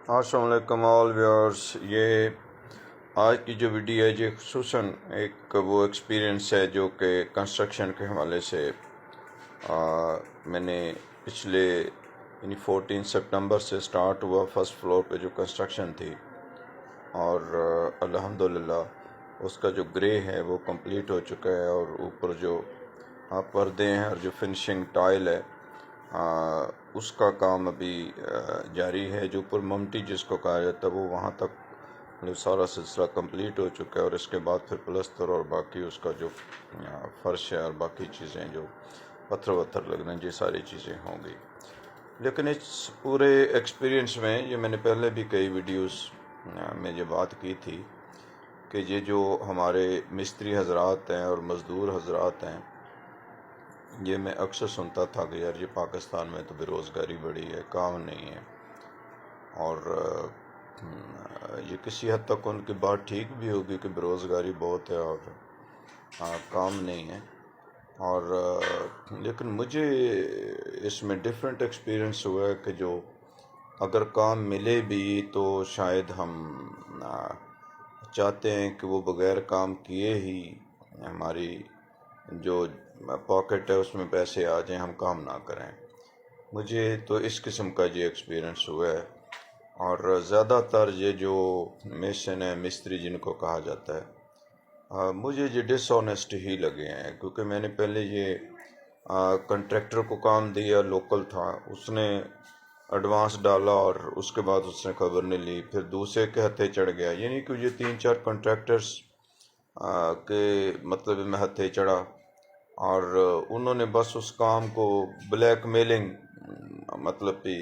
السلام علیکم آل ویورس. یہ آج کی جو ویڈیو ہے یہ خصوصاً ایک وہ ایکسپیرینس ہے جو کہ کنسٹرکشن کے حوالے سے میں نے پچھلے 14 سپٹمبر سے سٹارٹ ہوا. فرسٹ فلور پہ جو کنسٹرکشن تھی اور الحمدللہ اس کا جو گرے ہے وہ کمپلیٹ ہو چکا ہے، اور اوپر جو پردے ہیں اور جو فنشنگ ٹائل ہے اس کا کام ابھی جاری ہے. جو اوپر ممٹی جس کو کہا جاتا ہے وہ وہاں تک سارا سلسلہ کمپلیٹ ہو چکا ہے، اور اس کے بعد پھر پلستر اور باقی اس کا جو فرش ہے اور باقی چیزیں جو پتھر وتھر لگنا یہ ساری چیزیں ہوں گی. لیکن اس پورے ایکسپیرینس میں یہ میں نے پہلے بھی کئی ویڈیوز میں یہ بات کی تھی کہ یہ جو ہمارے مستری حضرات ہیں اور مزدور حضرات ہیں، یہ میں اکثر سنتا تھا کہ یار یہ پاکستان میں تو بے روزگاری بڑی ہے، کام نہیں ہے. اور یہ کسی حد تک ان کی بات ٹھیک بھی ہوگی کہ بے روزگاری بہت ہے اور کام نہیں ہے. اور لیکن مجھے اس میں ڈیفرنٹ ایکسپیرینس ہوا ہے کہ جو اگر کام ملے بھی تو شاید ہم چاہتے ہیں کہ وہ بغیر کام کیے ہی ہماری جو پاکٹ ہے اس میں پیسے آ جائیں، ہم کام نہ کریں. مجھے تو اس قسم کا یہ ایکسپیرینس ہوا ہے. اور زیادہ تر یہ جو میسن ہے، مستری جن کو کہا جاتا ہے، مجھے یہ ڈس آنیسٹ ہی لگے ہیں. کیونکہ میں نے پہلے یہ کنٹریکٹر کو کام دیا، لوکل تھا، اس نے ایڈوانس ڈالا اور اس کے بعد اس نے خبر نہیں لی، پھر دوسرے کے ہتھے چڑھ گیا. یعنی کہ یہ 3-4 کنٹریکٹرز کے مطلب میں ہتھے چڑھا، اور انہوں نے بس اس کام کو بلیک میلنگ مطلب بھی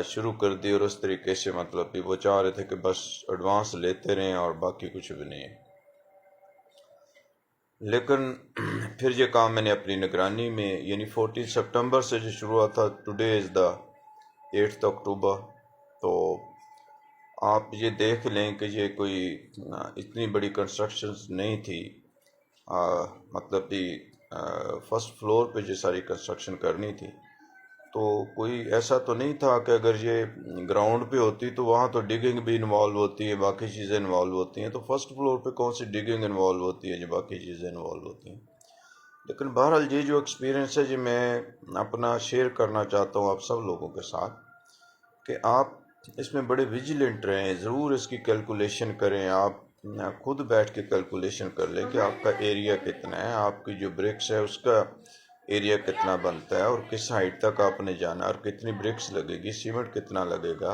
شروع کر دی، اور اس طریقے سے مطلب بھی وہ چاہ رہے تھے کہ بس ایڈوانس لیتے رہیں اور باقی کچھ بھی نہیں. لیکن پھر یہ کام میں نے اپنی نگرانی میں یعنی 14 سپٹمبر سے جو شروع ہوا تھا، ٹوڈے از دا 8 اکتوبر، تو آپ یہ دیکھ لیں کہ یہ کوئی اتنی بڑی کنسٹرکشنز نہیں تھی. مطلب بھی فرسٹ فلور پہ جو ساری کنسٹرکشن کرنی تھی تو کوئی ایسا تو نہیں تھا کہ اگر یہ گراؤنڈ پہ ہوتی تو وہاں تو ڈگنگ بھی انوالو ہوتی ہے، باقی چیزیں انوالو ہوتی ہیں. تو فرسٹ فلور پہ کون سی ڈگنگ انوالو ہوتی ہے جو باقی چیزیں انوالو ہوتی ہیں. لیکن بہرحال یہ جو ایکسپیرینس ہے یہ میں اپنا شیئر کرنا چاہتا ہوں آپ سب لوگوں کے ساتھ کہ آپ اس میں بڑے ویجیلنٹ رہیں، ضرور اس کی کیلکولیشن کریں. آپ خود بیٹھ کے کیلکولیشن کر لیں کہ آپ کا ایریا کتنا ہے، آپ کی جو برکس ہے اس کا ایریا کتنا بنتا ہے، اور کس ہائٹ تک آپ نے جانا ہے، اور کتنی برکس لگے گی، سیمنٹ کتنا لگے گا،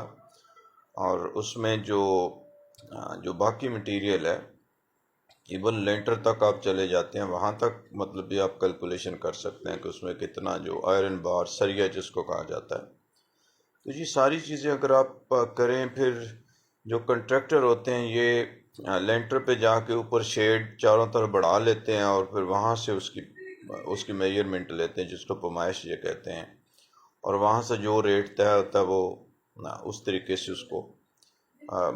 اور اس میں جو باقی مٹیریل ہے ایون لینٹر تک آپ چلے جاتے ہیں وہاں تک مطلب بھی آپ کیلکولیشن کر سکتے ہیں کہ اس میں کتنا جو آئرن بار سریا جس کو کہا جاتا ہے. تو یہ ساری چیزیں اگر آپ کریں، پھر جو کنٹریکٹر ہوتے ہیں یہ لینٹر پہ جا کے اوپر شیڈ چاروں طرف بڑھا لیتے ہیں، اور پھر وہاں سے اس کی میجرمنٹ لیتے ہیں جس کو پیمائش یہ کہتے ہیں، اور وہاں سے جو ریٹ طے ہوتا ہے وہ اس طریقے سے اس کو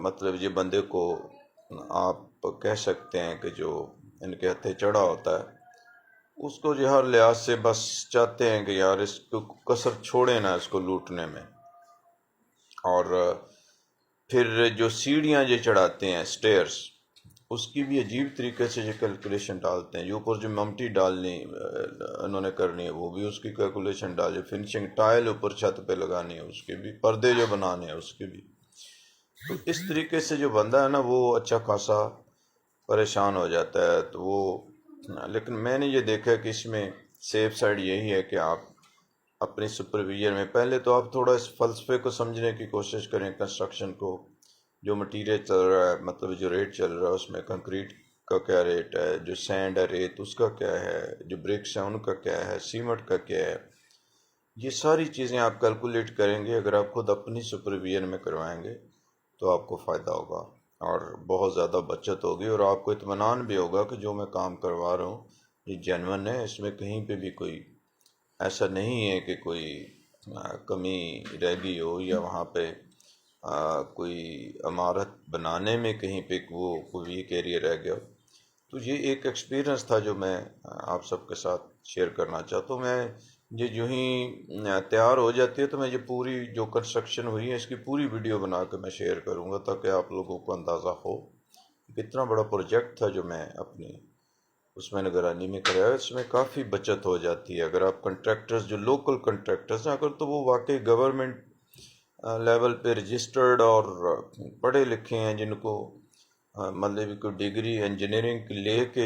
مطلب یہ بندے کو آپ کہہ سکتے ہیں کہ جو ان کے ہتھے چڑھا ہوتا ہے اس کو جو ہر لحاظ سے بس چاہتے ہیں کہ یار اس کو کسر چھوڑے نا اس کو لوٹنے میں. اور پھر جو سیڑھیاں یہ چڑھاتے ہیں سٹیئرز، اس کی بھی عجیب طریقے سے یہ کیلکولیشن ڈالتے ہیں. جو اوپر جو ممٹی ڈالنی انہوں نے کرنی ہے وہ بھی اس کی کیلکولیشن ڈالی، فنشنگ ٹائل اوپر چھت پہ لگانی ہے اس کے بھی، پردے جو بنانے ہیں اس کے بھی. تو اس طریقے سے جو بندہ ہے نا وہ اچھا خاصا پریشان ہو جاتا ہے. تو وہ لیکن میں نے یہ دیکھا کہ اس میں سیف سائڈ یہی ہے کہ آپ اپنی سپرویژن میں پہلے تو آپ تھوڑا اس فلسفے کو سمجھنے کی کوشش کریں. کنسٹرکشن کو جو مٹیریل چل رہا ہے، مطلب جو ریٹ چل رہا ہے اس میں کنکریٹ کا کیا ریٹ ہے، جو سینڈ ہے ریت اس کا کیا ہے، جو برکس ہیں ان کا کیا ہے، سیمنٹ کا کیا ہے. یہ ساری چیزیں آپ کیلکولیٹ کریں گے اگر آپ خود اپنی سپرویژن میں کروائیں گے تو آپ کو فائدہ ہوگا اور بہت زیادہ بچت ہوگی، اور آپ کو اطمینان بھی ہوگا کہ جو میں کام کروا رہا ہوں یہ جینون ہے، اس میں کہیں پہ بھی کوئی ایسا نہیں ہے کہ کوئی کمی رہ گئی ہو، یا وہاں پہ کوئی عمارت بنانے میں کہیں پہ وہ کوئی ویک ایریا رہ گیا. تو یہ ایک ایکسپیرینس تھا جو میں آپ سب کے ساتھ شیئر کرنا چاہتا ہوں. میں یہ جو ہی تیار ہو جاتی ہے تو میں یہ پوری جو کنسٹرکشن ہوئی ہے اس کی پوری ویڈیو بنا کے میں شیئر کروں گا تاکہ آپ لوگوں کو اندازہ ہو کتنا بڑا پروجیکٹ تھا جو میں اپنی اس میں نگرانی میں کرایا. اس میں کافی بچت ہو جاتی ہے اگر آپ کنٹریکٹرز جو لوکل کنٹریکٹرز ہیں اگر تو وہ واقعی گورنمنٹ لیول پہ رجسٹرڈ اور پڑھے لکھے ہیں جن کو مطلب کوئی ڈگری انجینئرنگ کی لے کے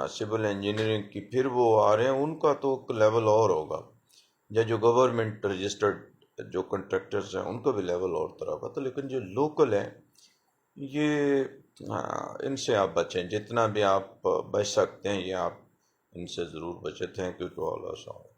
سول انجینئرنگ کی پھر وہ آ رہے ہیں ان کا تو لیول اور ہوگا یا جو گورنمنٹ رجسٹرڈ جو کنٹریکٹرز ہیں ان کا بھی لیول اور طرح کا. تو لیکن جو لوکل ہیں یہ ان سے آپ بچیں جتنا بھی آپ بچ سکتے ہیں یہ آپ ان سے ضرور بچیں. Thank you to all.